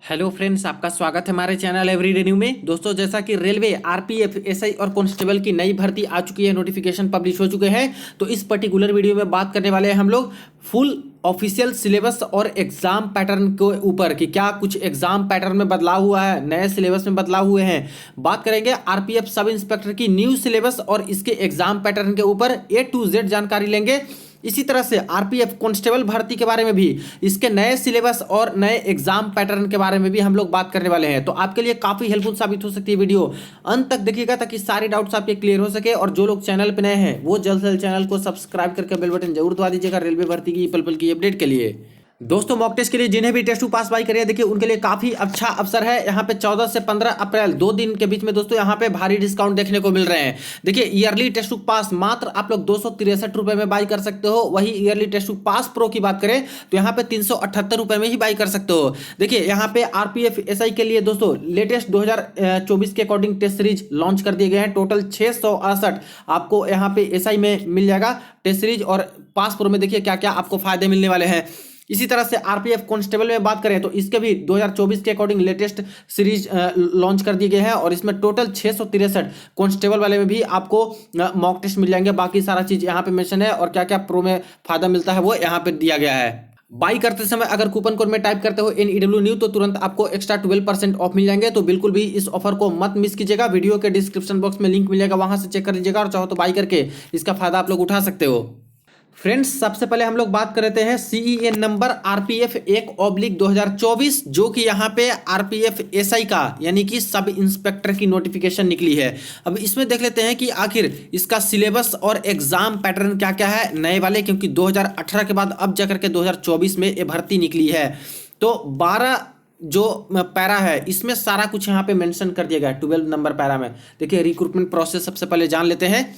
Hello friends, आपका स्वागत है हमारे चैनल एवरीडे न्यू में। दोस्तों, जैसा कि रेलवे आरपीएफ एसआई और कांस्टेबल की नई भर्ती आ चुकी है, नोटिफिकेशन पब्लिश हो चुके हैं। तो इस पर्टिकुलर वीडियो में बात करने वाले हैं हम लोग फुल ऑफिशियल सिलेबस और एग्जाम पैटर्न के ऊपर कि क्या कुछ एग्जाम पैटर्न में बदलाव हुआ है, नए सिलेबस में बदलाव हुए हैं। बात करेंगे आरपीएफ सब इंस्पेक्टर की न्यू सिलेबस और इसके एग्जाम पैटर्न के ऊपर A to Z जानकारी लेंगे। इसी तरह से आरपीएफ कांस्टेबल भर्ती के बारे में भी, इसके नए सिलेबस और नए एग्जाम पैटर्न के बारे में भी हम लोग बात करने वाले हैं। तो आपके लिए काफी हेल्पफुल साबित हो सकती है वीडियो। अंत तक देखिएगा ताकि सारे डाउट्स आपके क्लियर हो सके। और जो लोग चैनल पे नए हैं वो जल्द से जल्द चैनल को सब्सक्राइब करके बेल बटन जरूर दबा दीजिएगा रेलवे भर्ती की पल पल की अपडेट के लिए। दोस्तों, मॉक टेस्ट के लिए जिन्हें भी टेस्ट टू पास बाई करिए, देखिए उनके लिए काफी अच्छा अवसर है। यहाँ पे 14 से 15 अप्रैल 2 दिन के बीच में दोस्तों यहाँ पे भारी डिस्काउंट देखने को मिल रहे हैं। देखिए, ईयरली टेस्ट टू पास मात्र आप लोग 263 रुपए में बाई कर सकते हो। वही early test to pass pro की बात करें तो यहाँ पे 378 रुपए में ही बाई कर सकते हो। देखिए, यहाँ पे आरपीएफ एसआई के लिए दोस्तों लेटेस्ट 2024 के अकॉर्डिंग टेस्ट सीरीज लॉन्च कर दिए गए हैं। टोटल 668 आपको यहाँ पे एसआई में मिल जाएगा टेस्ट सीरीज, और पास प्रो में देखिए क्या क्या आपको फायदे मिलने वाले हैं। इसी तरह से आरपीएफ कांस्टेबल में बात करें तो इसके भी 2024 के अकॉर्डिंग लेटेस्ट सीरीज लॉन्च कर दी गई है, और इसमें टोटल 663 कांस्टेबल वाले में भी आपको मॉक टेस्ट मिल जाएंगे। बाकी सारा चीज यहाँ पे मेंशन है, और क्या क्या प्रो में फायदा मिलता है वो यहाँ पे दिया गया है। बाई करते समय अगर कूपन कोड में टाइप करते हो NEW न्यू तो तुरंत आपको एक्स्ट्रा 12% ऑफ मिल जाएंगे। तो बिल्कुल भी इस ऑफर को मत मिस कीजिएगा। वीडियो के डिस्क्रिप्शन बॉक्स में लिंक मिल जाएगा, वहां से चेक कर लीजिएगा, और चाहो तो बाई करके इसका फायदा आप लोग उठा सकते हो। फ्रेंड्स, सबसे पहले हम लोग बात कर लेते हैं CEN नंबर RPF 1/2024, जो कि यहाँ पे RPF SI का यानी कि सब इंस्पेक्टर की नोटिफिकेशन निकली है। अब इसमें देख लेते हैं कि आखिर इसका सिलेबस और एग्जाम पैटर्न क्या क्या है नए वाले, क्योंकि 2018 के बाद अब जाकर के 2024 में ये भर्ती निकली है। तो 12 जो पैरा है इसमें सारा कुछ यहाँ पे मेंशन कर दिया गया है। 12 नंबर पैरा में देखिए रिक्रूटमेंट प्रोसेस सबसे पहले जान लेते हैं।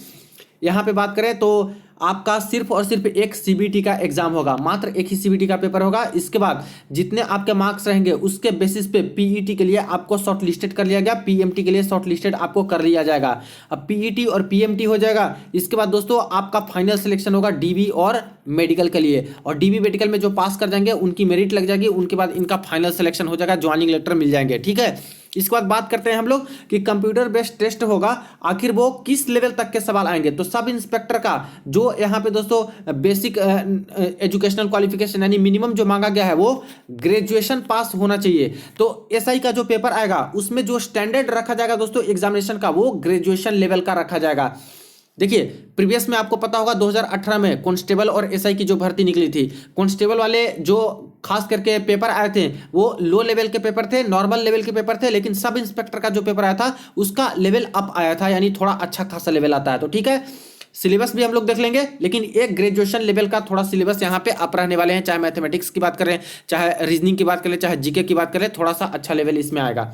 यहाँ पे बात करें तो आपका सिर्फ और सिर्फ एक सीबीटी का एग्जाम होगा, मात्र एक ही सीबीटी का पेपर होगा। इसके बाद जितने आपके मार्क्स रहेंगे उसके बेसिस पे पीईटी के लिए आपको शॉर्ट लिस्टेड कर लिया गया, पीएमटी के लिए शॉर्ट लिस्टेड आपको कर लिया जाएगा। अब पीईटी और पीएमटी हो जाएगा, इसके बाद दोस्तों आपका फाइनल सिलेक्शन होगा डीबी और मेडिकल के लिए, और डीबी मेडिकल में जो पास कर जाएंगे उनकी मेरिट लग जाएगी, उनके बाद इनका फाइनल सिलेक्शन हो जाएगा, ज्वाइनिंग लेटर मिल जाएंगे। ठीक है, इसके बाद बात करते हैं हम लोग कि कंप्यूटर बेस्ड टेस्ट होगा, आखिर वो किस लेवल तक के सवाल आएंगे। तो सब इंस्पेक्टर का जो यहाँ पे दोस्तों बेसिक एजुकेशनल क्वालिफिकेशन यानी मिनिमम जो मांगा गया है वो ग्रेजुएशन पास होना चाहिए। तो एसआई का जो पेपर आएगा उसमें जो स्टैंडर्ड रखा जाएगा दोस्तों एग्जामिनेशन का, वो ग्रेजुएशन लेवल का रखा जाएगा। देखिए, प्रीवियस में आपको पता होगा 2018 में कांस्टेबल और एसआई की जो भर्ती निकली थी, कांस्टेबल वाले जो खास करके पेपर आए थे वो लो लेवल के पेपर थे, नॉर्मल लेवल के पेपर थे, लेकिन सब इंस्पेक्टर का जो पेपर आया था उसका लेवल अप आया था, यानी थोड़ा अच्छा खासा लेवल आता है। तो ठीक है, सिलेबस भी हम लोग देख लेंगे, लेकिन एक ग्रेजुएशन लेवल का थोड़ा सिलेबस यहाँ पे अप रहने वाले हैं। चाहे मैथमेटिक्स की बात करें, चाहे रीजनिंग की बात करें, चाहे जीके की बात करें, थोड़ा सा अच्छा लेवल इसमें आएगा।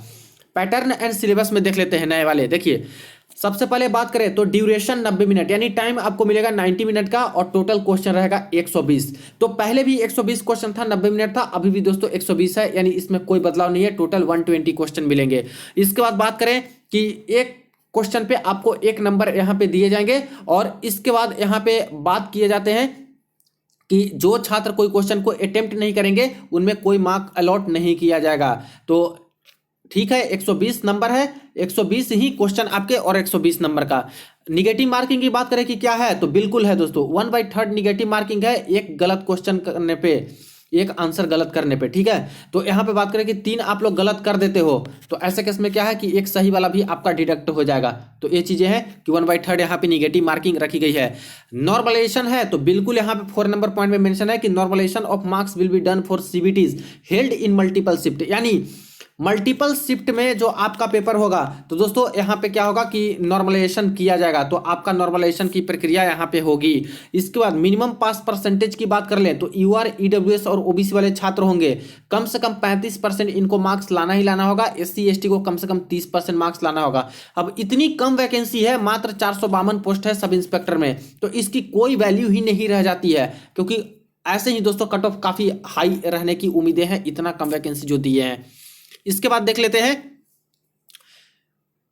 पैटर्न एंड सिलेबस में देख लेते हैं नए वाले। देखिए, सबसे पहले बात करें तो ड्यूरेशन 90 मिनट, यानी टाइम आपको मिलेगा 90 मिनट का, और टोटल क्वेश्चन रहेगा 120। तो पहले भी 120 क्वेश्चन था, 90 मिनट था, अभी भी दोस्तों 120 है, यानी इसमें कोई बदलाव नहीं है। टोटल 120 क्वेश्चन मिलेंगे। इसके बाद बात करें कि एक क्वेश्चन पे आपको 1 नंबर यहाँ पे दिए जाएंगे, और इसके बाद यहाँ पे बात किए जाते हैं कि जो छात्र कोई क्वेश्चन को अटेम्प्ट नहीं करेंगे उनमें कोई मार्क अलॉट नहीं किया जाएगा। तो ठीक है, 120 नंबर है, 120 ही क्वेश्चन आपके, और 120 नंबर का। निगेटिव मार्किंग की बात करें कि क्या है, तो बिल्कुल है दोस्तों, 1/3 निगेटिव मार्किंग है एक गलत क्वेश्चन करने पे, एक आंसर गलत करने पे। ठीक है, तो यहां पे बात करें कि 3 आप लोग गलत कर देते हो तो ऐसे केस में क्या है कि एक सही वाला भी आपका डिडक्ट हो जाएगा। तो ये चीजें हैं कि 1/3 यहाँ पे निगेटिव मार्किंग रखी गई है। नॉर्मलाइजेशन है तो बिल्कुल यहाँ पे 4 नंबर पॉइंट में मेंशन है कि normalization of marks will be done for CBTs held in multiple shift, यानी मल्टीपल शिफ्ट में जो आपका पेपर होगा तो दोस्तों यहाँ पे क्या होगा कि नॉर्मलाइजेशन किया जाएगा, तो आपका नॉर्मलाइजेशन की प्रक्रिया यहाँ पे होगी। इसके बाद मिनिमम पास परसेंटेज की बात कर ले तो यूआर ईडब्ल्यूएस और ओबीसी वाले छात्र होंगे, कम से कम 35% इनको मार्क्स लाना ही लाना होगा। SC ST को कम से कम 30% मार्क्स लाना होगा। अब इतनी कम वैकेंसी है, मात्र 452 पोस्ट है सब इंस्पेक्टर में, तो इसकी कोई वैल्यू ही नहीं रह जाती है, क्योंकि ऐसे ही दोस्तों कट ऑफ काफी हाई रहने की उम्मीदें हैं, इतना कम वैकेंसी जो दिए हैं। इसके बाद देख लेते हैं,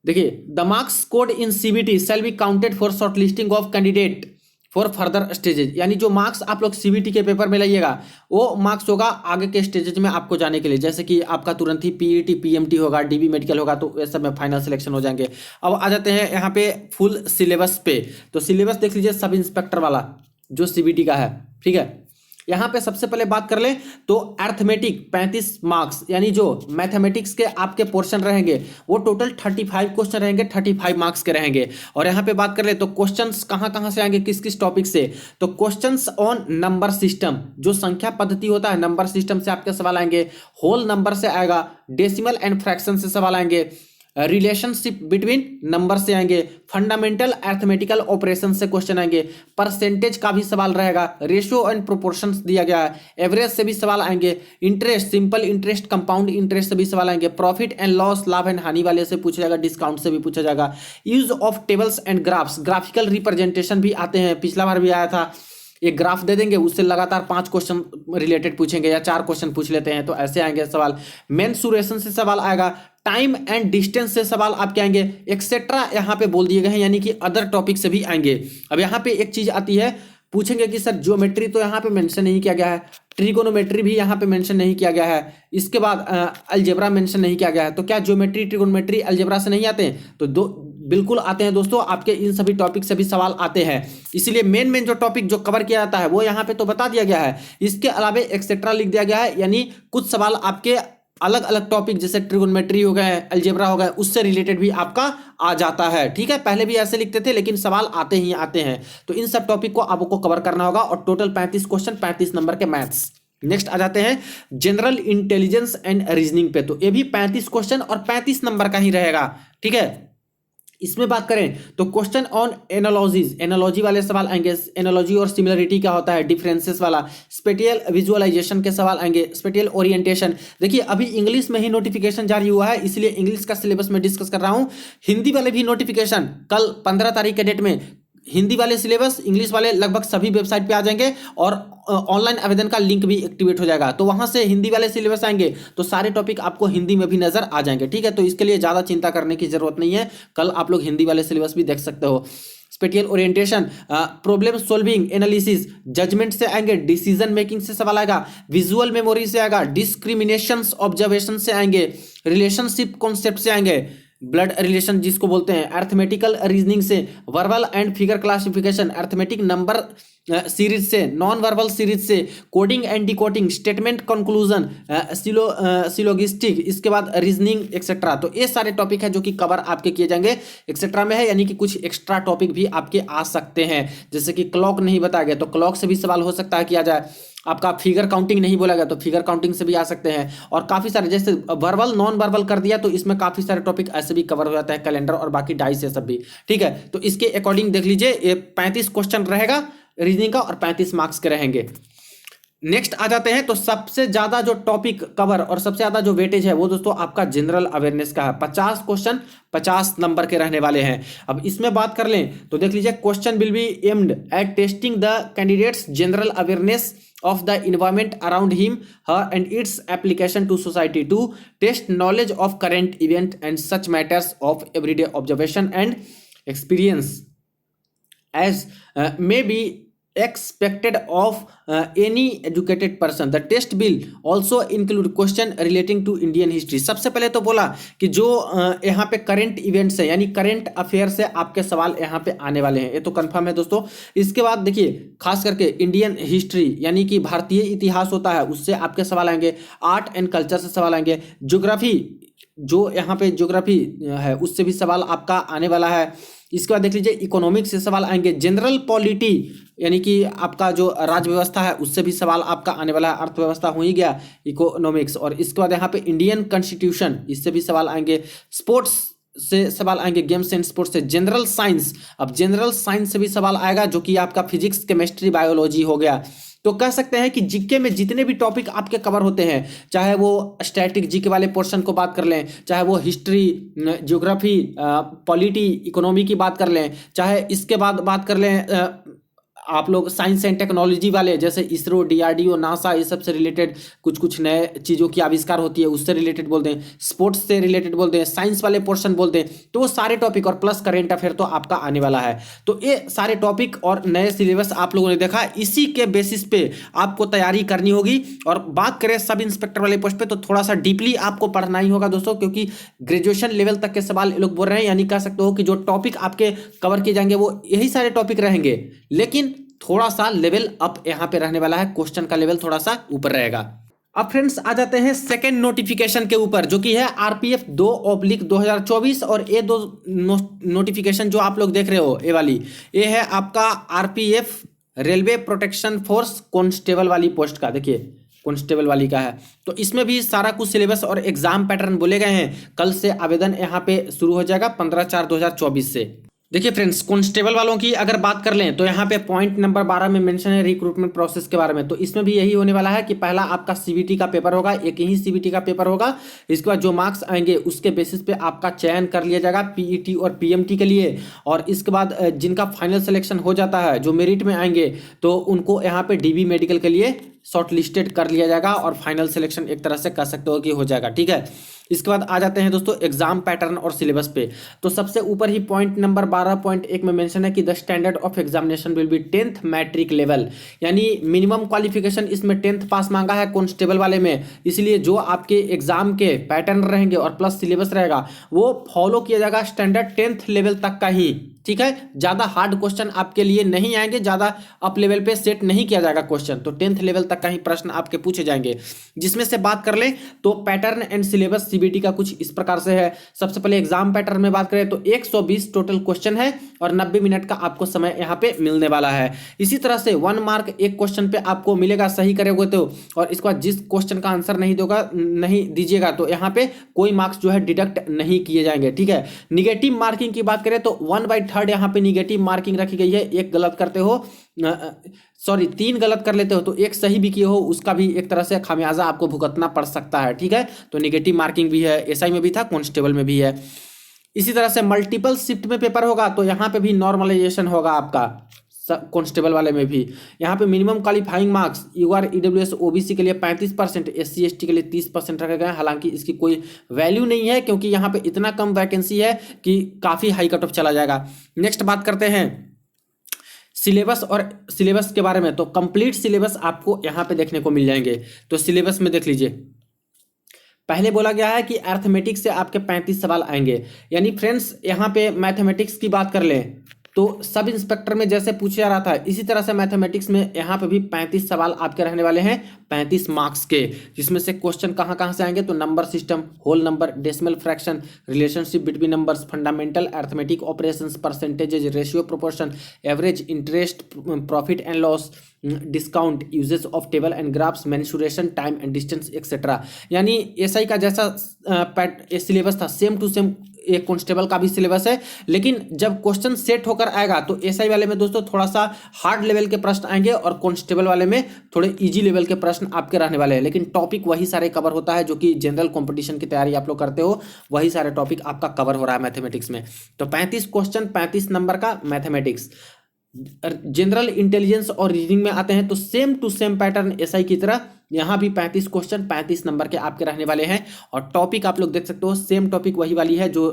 देखिए the marks scored in CBT shall be counted for shortlisting of candidate for further stages, यानी जो मार्क्स आप लोग सीबीटी के पेपर में लाइएगा वो मार्क्स होगा आगे के स्टेजेज में आपको जाने के लिए, जैसे कि आपका तुरंत ही पीईटी पीएमटी होगा, डीबी मेडिकल होगा, तो ये सब में फाइनल सिलेक्शन हो जाएंगे। अब आ जाते हैं यहाँ पे फुल सिलेबस पे। तो सिलेबस देख लीजिए सब इंस्पेक्टर वाला जो सीबीटी का है, ठीक है। यहाँ पे सबसे पहले बात कर ले तो अर्थमेटिक 35 मार्क्स, यानी जो मैथमेटिक्स के आपके पोर्शन रहेंगे वो टोटल 35 क्वेश्चन रहेंगे, 35 मार्क्स के रहेंगे। और यहाँ पे बात कर ले तो क्वेश्चंस कहाँ से आएंगे, किस किस टॉपिक से, तो क्वेश्चंस ऑन नंबर सिस्टम, जो संख्या पद्धति होता है नंबर सिस्टम से आपके सवाल आएंगे, होल नंबर से आएगा, डेसिमल एंड फ्रैक्शन से सवाल आएंगे, रिलेशनशिप बिटवीन नंबर से आएंगे, फंडामेंटल अर्थमेटिकल ऑपरेशन से क्वेश्चन आएंगे, परसेंटेज का भी सवाल रहेगा, रेशियो एंड प्रोपोर्शंस दिया गया है, एवरेज से भी सवाल आएंगे, interest, simple interest, compound interest से भी सवाल आएंगे, प्रॉफिट एंड लॉस, लाभ एंड हानि वाले से पूछा जाएगा, डिस्काउंट से भी पूछा जाएगा, use of tables and graphs, graphical representation भी आते हैं, पिछला बार भी आया था, एक ग्राफ दे देंगे उससे लगातार 5 क्वेश्चन रिलेटेड पूछेंगे या 4 क्वेश्चन पूछ लेते हैं, तो ऐसे आएंगे सवाल, मेंसुरेशन से सवाल आएगा, टाइम एंड डिस्टेंस से सवाल आपके आएंगे, एक्सेट्रा यहाँ पे बोल दिए गए हैं, यानी कि अदर टॉपिक से भी आएंगे। अब यहाँ पे एक चीज आती है, पूछेंगे कि सर ज्योमेट्री तो यहाँ पे मेंशन नहीं किया गया है, ट्रिगोनोमेट्री भी यहाँ पे मेंशन नहीं किया गया है, इसके बाद अलजेब्रा मेंशन नहीं किया गया है, तो क्या ज्योमेट्री ट्रिगोनोमेट्री अलजेब्रा से नहीं आते हैं? तो बिल्कुल आते हैं दोस्तों, आपके इन सभी टॉपिक से भी सवाल आते हैं। इसलिए मेन जो टॉपिक जो कवर किया जाता है वो यहाँ पे तो बता दिया गया है, इसके अलावा एक्सेट्रा लिख दिया गया है, यानी कुछ सवाल आपके अलग अलग टॉपिक जैसे ट्रिगोनोमेट्री हो गए, अलजेब्रा हो गए, उससे रिलेटेड भी आपका आ जाता है, ठीक है। पहले भी ऐसे लिखते थे लेकिन सवाल आते ही आते हैं, तो इन सब टॉपिक को आपको कवर करना होगा। और टोटल 35 क्वेश्चन, 35 नंबर के मैथ्स। नेक्स्ट आ जाते हैं जनरल इंटेलिजेंस एंड रीजनिंग पे, तो ये भी 35 क्वेश्चन और 35 नंबर का ही रहेगा, ठीक है। इसमें बात करें तो क्वेश्चन ऑन एनालॉजीज, एनालॉजी वाले सवाल आएंगे, एनालॉजी और सिमिलरिटी क्या होता है, डिफरेंसेस वाला, स्पेटियल विजुअलाइजेशन के सवाल आएंगे, स्पेटियल ओरिएंटेशन। देखिए अभी इंग्लिश में ही नोटिफिकेशन जारी हुआ है, इसलिए इंग्लिश का सिलेबस में डिस्कस कर रहा हूं। हिंदी वाले भी नोटिफिकेशन कल 15 तारीख के डेट में, हिंदी वाले सिलेबस, इंग्लिश वाले लगभग सभी वेबसाइट पे आ जाएंगे और ऑनलाइन आवेदन का लिंक भी एक्टिवेट हो जाएगा, तो वहां से हिंदी वाले सिलेबस आएंगे तो सारे टॉपिक आपको हिंदी में भी नजर आ जाएंगे, ठीक है। तो इसके लिए ज्यादा चिंता करने की जरूरत नहीं है, कल आप लोग हिंदी वाले सिलेबस भी देख सकते हो। Spatial orientation, problem solving, analysis, judgement से आएंगे, डिसीजन मेकिंग से सवाल आएगा, विजुअल मेमोरी से आएगा, डिस्क्रिमिनेशन ऑब्जर्वेशन से आएंगे, रिलेशनशिप कॉन्सेप्ट से आएंगे, ब्लड रिलेशन जिसको बोलते हैं, अर्थमेटिकल रीजनिंग से, verbal and figure classification, arithmetic number series से, नॉन वर्बल सीरीज से, coding and decoding, statement conclusion, syllogistic, इसके बाद रीजनिंग एक्सेट्रा। तो ये सारे टॉपिक है जो कि कवर आपके किए जाएंगे, एक्सेट्रा में है, यानी कि कुछ एक्स्ट्रा टॉपिक भी आपके आ सकते हैं, जैसे कि क्लॉक नहीं बताया गया तो क्लॉक से भी सवाल हो सकता है किया जाए, आपका फिगर काउंटिंग नहीं बोला गया तो फिगर काउंटिंग से भी आ सकते हैं, और काफी सारे जैसे वर्बल नॉन वर्बल कर दिया तो इसमें काफी सारे टॉपिक ऐसे भी कवर हो जाता है, कैलेंडर और बाकी डाइस, ये सब भी, ठीक है। तो इसके अकॉर्डिंग देख लीजिए, ये 35 क्वेश्चन रहेगा रीजनिंग का और 35 मार्क्स के रहेंगे। नेक्स्ट आ जाते हैं तो सबसे ज्यादा जो टॉपिक कवर और सबसे ज्यादा जो वेटेज है वो दोस्तों आपका जनरल अवेयरनेस का है, 50 क्वेश्चन 50 नंबर के रहने वाले हैं। अब इसमें बात कर लें तो देख लीजिए, question will be aimed at testing the candidates general awareness of the environment around him, her and its application to society, to test knowledge of current event and such matters of everyday observation and experience as may be expected of any educated person. The test will also include question relating to Indian history. सबसे पहले तो बोला कि जो यहाँ पे current events है यानी करंट अफेयर से आपके सवाल यहाँ पे आने वाले हैं, ये तो कंफर्म है दोस्तों। इसके बाद देखिए खास करके इंडियन हिस्ट्री यानी कि भारतीय इतिहास होता है उससे आपके सवाल आएंगे, आर्ट एंड कल्चर से सवाल आएंगे, ज्योग्राफी जो यहाँ पे ज्योग्राफी है उससे भी सवाल आपका आने वाला है। इसके बाद देख लीजिए इकोनॉमिक्स से सवाल आएंगे, जनरल पॉलिटी यानी कि आपका जो राज्य व्यवस्था है उससे भी सवाल आपका आने वाला है, अर्थव्यवस्था हो ही गया, इकोनॉमिक्स। और इसके बाद यहाँ पे इंडियन कॉन्स्टिट्यूशन इससे भी सवाल आएंगे, स्पोर्ट्स से सवाल आएंगे, गेम्स एंड स्पोर्ट्स से, जनरल साइंस, अब जनरल साइंस से भी सवाल आएगा जो कि आपका फिजिक्स केमिस्ट्री बायोलॉजी हो गया। तो कह सकते हैं कि जीके में जितने भी टॉपिक आपके कवर होते हैं, चाहे वो स्टैटिक जीके वाले पोर्शन को बात कर लें, चाहे वो हिस्ट्री, ज्योग्राफी, पॉलिटी, इकोनॉमी की बात कर लें, चाहे इसके बाद बात कर लें आप लोग साइंस एंड टेक्नोलॉजी वाले जैसे इसरो, डीआरडीओ, नासा, ये सब से रिलेटेड कुछ कुछ नए चीज़ों की आविष्कार होती है उससे रिलेटेड बोलते हैं, स्पोर्ट्स से रिलेटेड बोलते हैं, साइंस वाले पोर्शन बोलते हैं। तो वो सारे टॉपिक और प्लस करेंट अफेयर तो आपका आने वाला है। तो ये सारे टॉपिक और नए सिलेबस आप लोगों ने देखा, इसी के बेसिस पे आपको तैयारी करनी होगी। और बात करें सब इंस्पेक्टर वाले पोस्ट पे तो थोड़ा सा डीपली आपको पढ़ना ही होगा दोस्तों, क्योंकि ग्रेजुएशन लेवल तक के सवाल ये लोग बोल रहे हैं, यानी कह सकते हो कि जो टॉपिक आपके कवर किए जाएंगे वो यही सारे टॉपिक रहेंगे, लेकिन थोड़ा सा लेवल अप यहाँ पे रहने वाला है, क्वेश्चन का लेवल थोड़ा सा ऊपर रहेगा। अब फ्रेंड्स आ जाते हैं सेकंड नोटिफिकेशन के ऊपर, जो कि है आरपीएफ 2/2024। और ये दो नोटिफिकेशन जो आप लोग देख रहे हो, ये वाली ये है आपका RPF railway protection force constable वाली पोस्ट का, देखिए कांस्टेबल वाली का है। तो इसमें भी सारा कुछ सिलेबस और एग्जाम पैटर्न बोले गए हैं। कल से आवेदन यहाँ पे शुरू हो जाएगा 15/4/2024 से। देखिए फ्रेंड्स, कांस्टेबल वालों की अगर बात कर लें तो यहाँ पे पॉइंट नंबर 12 में मेंशन है रिक्रूटमेंट प्रोसेस के बारे में। तो इसमें भी यही होने वाला है कि पहला आपका सीबीटी का पेपर होगा, एक ही सीबीटी का पेपर होगा। इसके बाद जो मार्क्स आएंगे उसके बेसिस पे आपका चयन कर लिया जाएगा पीईटी और पीएमटी के लिए। और इसके बाद जिनका फाइनल सिलेक्शन हो जाता है, जो मेरिट में आएंगे, तो उनको यहाँ पे डीबी मेडिकल के लिए शॉर्ट लिस्टेड कर लिया जाएगा और फाइनल सिलेक्शन एक तरह से कह सकते हो कि हो जाएगा, ठीक है। इसके बाद आ जाते हैं दोस्तों एग्जाम पैटर्न और सिलेबस पे। तो सबसे ऊपर ही पॉइंट नंबर 12.1 में मेंशन है कि the standard of examination will be 10th matric level, यानी मिनिमम क्वालिफिकेशन इसमें 10th पास मांगा है कांस्टेबल वाले में। इसलिए जो आपके एग्जाम के पैटर्न रहेंगे और प्लस सिलेबस रहेगा वो फॉलो किया जाएगा स्टैंडर्ड 10th लेवल तक का ही, ठीक है। ज्यादा हार्ड क्वेश्चन आपके लिए नहीं आएंगे, ज्यादा अप लेवल पे सेट नहीं किया जाएगा क्वेश्चन, तो 10th लेवल तक का ही प्रश्न आपके पूछे जाएंगे। जिसमें से बात कर ले तो पैटर्न एंड सिलेबस सीबीटी का कुछ इस प्रकार से है। सबसे पहले एग्जाम पैटर्न में बात करें तो 120 टोटल क्वेश्चन है और 90 मिनट का आपको समय यहाँ पे मिलने वाला है। इसी तरह से 1 मार्क एक क्वेश्चन पे आपको मिलेगा सही करोगे तो, और इसके बाद जिस क्वेश्चन का आंसर नहीं दीजिएगा तो यहाँ पे कोई मार्क्स जो है डिडक्ट नहीं किए जाएंगे, ठीक है। निगेटिव मार्किंग की बात करें तो 1/3 यहाँ पे निगेटिव मार्किंग रखी गई है। एक गलत करते हो, सॉरी 3 गलत कर लेते हो तो एक सही भी किए हो, उसका भी एक तरह से खामियाजा आपको भुगतना पड़ सकता है, ठीक है। तो निगेटिव मार्किंग भी है, एसआई में भी था, कांस्टेबल में भी है। इसी तरह से मल्टीपल शिफ्ट में पेपर होगा तो यहाँ पे भी नॉर्मलाइजेशन होगा आपका कांस्टेबल वाले में भी। यहाँ पे minimum qualifying marks UR EWS OBC के लिए 35%, एससी एसटी के लिए 30% रखे गए हैं। हालांकि इसकी कोई वैल्यू नहीं है क्योंकि यहाँ पे इतना कम वैकेंसी है कि काफ़ी हाई कट ऑफ चला जाएगा। नेक्स्ट बात करते हैं सिलेबस और सिलेबस के बारे में। तो कंप्लीट सिलेबस आपको यहाँ पे देखने को मिल जाएंगे। तो सिलेबस में देख लीजिए, पहले बोला गया है कि अर्थमेटिक्स से आपके 35 सवाल आएंगे, यानी फ्रेंड्स यहाँ पे मैथमेटिक्स की बात कर लें तो सब इंस्पेक्टर में जैसे पूछा जा रहा था इसी तरह से मैथमेटिक्स में यहाँ पे भी 35 सवाल आपके रहने वाले हैं 35 मार्क्स के, जिसमें से क्वेश्चन कहाँ कहाँ से आएंगे तो number system, whole number, decimal fraction, relationship between numbers, fundamental arithmetic operations, percentages, ratio, proportion, average, interest, profit and loss, discount, uses of table and graphs, mensuration, time and distance etcetera. यानी SI का जैसा syllabus था same to same एक constable का भी syllabus है, लेकिन जब क्वेश्चन सेट होकर आएगा तो एसआई वाले में दोस्तों थोड़ा सा हार्ड लेवल के प्रश्न आएंगे और कांस्टेबल वाले में थोड़े इजी लेवल के प्रश्न आपके रहने वाले हैं। लेकिन टॉपिक वही सारे कवर होता है जो कि जनरल कंपटीशन की तैयारी आप लोग करते हो, वही सारे टॉपिक आपका कवर हो रहा है मैथमेटिक्स में। तो 35 क्वेश्चन 35 नंबर का मैथमेटिक्स। जनरल इंटेलिजेंस और रीजनिंग में आते हैं तो same to same pattern SI की तरह यहाँ भी 35 क्वेश्चन 35 नंबर के आपके रहने वाले हैं। और टॉपिक आप लोग देख सकते हो सेम टॉपिक वही वाली है जो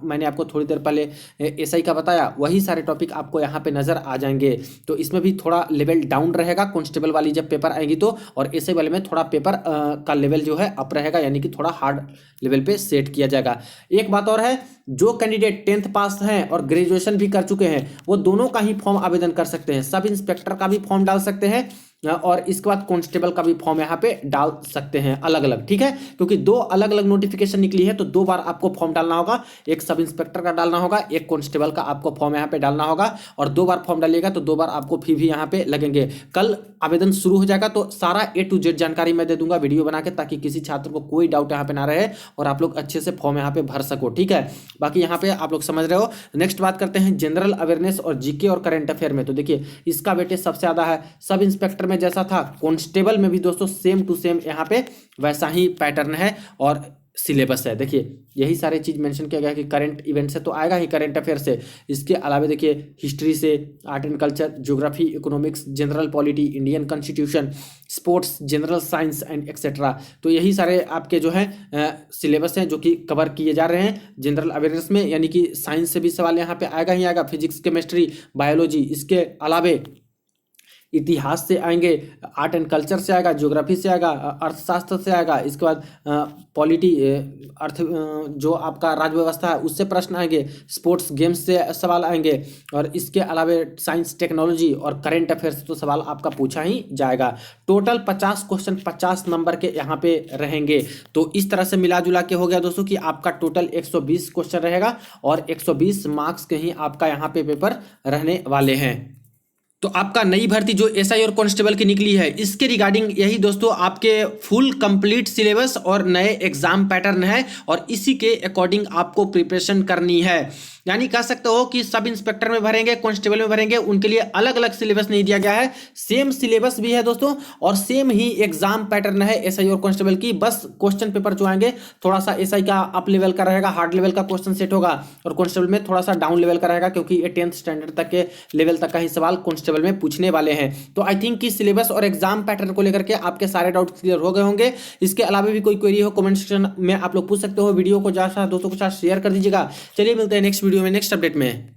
मैंने आपको थोड़ी देर पहले एसआई का बताया, वही सारे टॉपिक आपको यहाँ पे नजर आ जाएंगे। तो इसमें भी थोड़ा लेवल डाउन रहेगा कांस्टेबल वाली जब पेपर आएगी तो, और एसआई वाले में थोड़ा पेपर का लेवल जो है अप रहेगा, यानी कि थोड़ा हार्ड लेवल पे सेट किया जाएगा। एक बात और है, जो कैंडिडेट 10th पास हैं और ग्रेजुएशन भी कर चुके हैं वो दोनों का ही फॉर्म आवेदन कर सकते हैं। सब इंस्पेक्टर का भी फॉर्म डाल सकते हैं और इसके बाद कांस्टेबल का भी फॉर्म यहाँ पे डाल सकते हैं अलग अलग, ठीक है। क्योंकि 2 अलग अलग नोटिफिकेशन निकली है तो 2 बार आपको फॉर्म डालना होगा, एक सब इंस्पेक्टर का डालना होगा, एक कांस्टेबल का आपको फॉर्म यहाँ पे डालना होगा। और 2 बार फॉर्म डालिएगा तो 2 बार आपको फी भी यहाँ पे लगेंगे। कल आवेदन शुरू हो जाएगा तो सारा A to Z जानकारी मैं दे दूंगा वीडियो बना के, ताकि किसी छात्र को कोई डाउट यहाँ पे ना रहे और आप लोग अच्छे से फॉर्म यहाँ पे भर सको, ठीक है। बाकी यहाँ पे आप लोग समझ रहे हो। नेक्स्ट बात करते हैं जनरल अवेयरनेस और जीके और करंट अफेयर में। तो देखिए इसका वेटेज सबसे ज्यादा है। सब इंस्पेक्टर में जैसा था कांस्टेबल में भी दोस्तों सेम टू सेम यहाँ पे वैसा ही पैटर्न है। और सिलेबस है। देखिए यही सारे चीज़ मेंशन किया गया है कि करंट इवेंट से तो आएगा ही, करंट अफेयर से, इसके अलावा देखिए हिस्ट्री से, art and culture, geography, economics, general polity, Indian constitution, sports, general science and etcetera. तो यही सारे आपके जो है सिलेबस हैं जो कि कवर किए जा रहे हैं जनरल अवेयरनेस में, यानी कि साइंस से भी सवाल यहाँ पे आएगा ही आएगा, फिजिक्स, केमिस्ट्री, बायोलॉजी, इसके अलावे इतिहास से आएंगे, आर्ट एंड कल्चर से आएगा, ज्योग्राफी से आएगा, अर्थशास्त्र से आएगा, इसके बाद पॉलिटी, अर्थ, जो आपका राज्य व्यवस्था है उससे प्रश्न आएंगे, स्पोर्ट्स गेम्स से सवाल आएंगे, और इसके अलावा साइंस, टेक्नोलॉजी और करंट अफेयर्स से तो सवाल आपका पूछा ही जाएगा। टोटल 50 क्वेश्चन 50 नंबर के यहाँ पे रहेंगे। तो इस तरह से मिला जुला के हो गया दोस्तों कि आपका टोटल 120 क्वेश्चन रहेगा और 120 मार्क्स के ही आपका यहाँ पे पेपर रहने वाले हैं। तो आपका नई भर्ती जो एसआई और कांस्टेबल की निकली है, इसके रिगार्डिंग यही दोस्तों आपके फुल कंप्लीट सिलेबस और नए एग्जाम पैटर्न है, और इसी के अकॉर्डिंग आपको प्रिपरेशन करनी है। यानी कह सकते हो कि सब इंस्पेक्टर में भरेंगे, कांस्टेबल में भरेंगे, उनके लिए अलग अलग सिलेबस नहीं दिया गया है, सेम सिलेबस भी है दोस्तों और सेम ही एग्जाम पैटर्न है एसआई और कांस्टेबल की। बस क्वेश्चन पेपर जो आएंगे थोड़ा सा एसआई का अप लेवल का रहेगा, हार्ड लेवल का क्वेश्चन सेट होगा, और कांस्टेबल में थोड़ा सा डाउन लेवल का रहेगा, क्योंकि ये 10th स्टैंडर्ड तक के लेवल तक का ही सवाल कांस्टेबल में पूछने वाले हैं। तो आई थिंक कि सिलेबस और एग्जाम पैटर्न को लेकर के आपके सारे डाउट क्लियर हो गए होंगे। इसके अलावा भी कोई क्वेरी हो कमेंट सेक्शन में आप लोग पूछ सकते हो। वीडियो को ज्यादा दोस्तों के साथ शेयर कर दीजिएगा। चलिए मिलते हैं नेक्स्ट वीडियो में, नेक्स्ट अपडेट में।